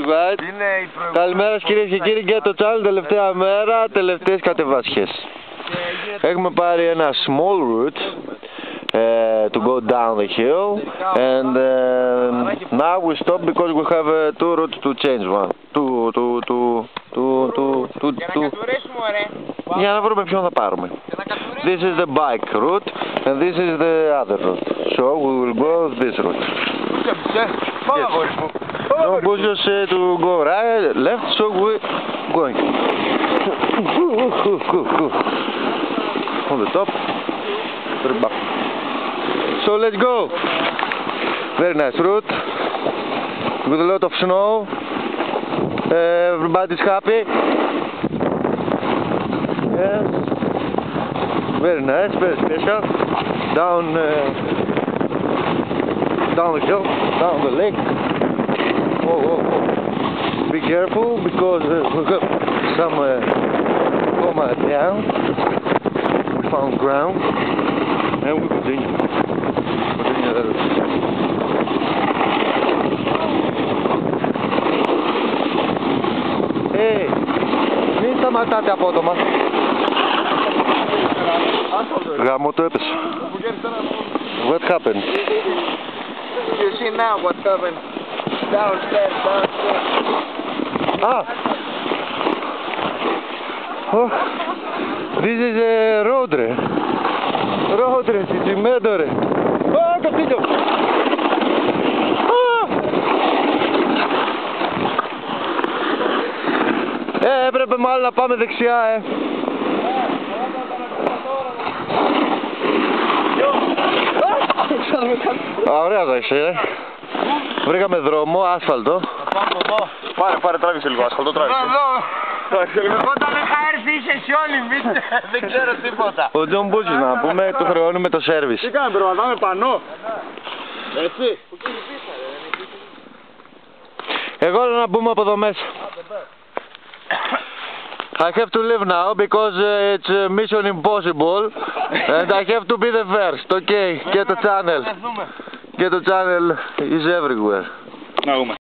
right. Καλημέρα κυρίες και κύριοι, και το channel τελευταία μέρα, τελευταίες κατεβάσχες. Έχουμε πάρει ένα small route to go down the hill, and now we stop because we have two routes to change one. Για να βρούμε ποιον θα πάρουμε. This is the bike route and this is the other route. So we will go this route. No, Buzio said to go right, left, so we going. On the top, very back. So let's go. Very nice route with a lot of snow. Everybody's happy. Yes. Very nice, very special. Down the hill, down the lake. Oh. Be careful because we got some coma down. We found ground and we continue. Hey, μην σταματάτε απότομα. Γάμο το έπεσε. What happened? You see now what happened? Downstairs. Ah! Oh, this is a road race. Road race, cimento ρε. Oh, Castillo! Έπρεπε μάλλον να πάμε δεξιά, Ωραία θα είσαι, Βρήκαμε δρόμο, άσφαλτο. Πάρε, τράβηξε λίγο, άσφαλτο, τράβηξε. Εγώ όταν είχα έρθει είσαι σε όλοι, δεν ξέρω τίποτα. Ο Τζον Μπούτσις να πούμε, του χρεώνουμε το σέρβις. Τι κάνουμε, περπατάμε πανώ. Έτσι. Εγώ θέλω να μπούμε από εδώ μέσα. I have to leave now because it's mission impossible and I have to be the first, okay? Και το channel is everywhere. Να δούμε.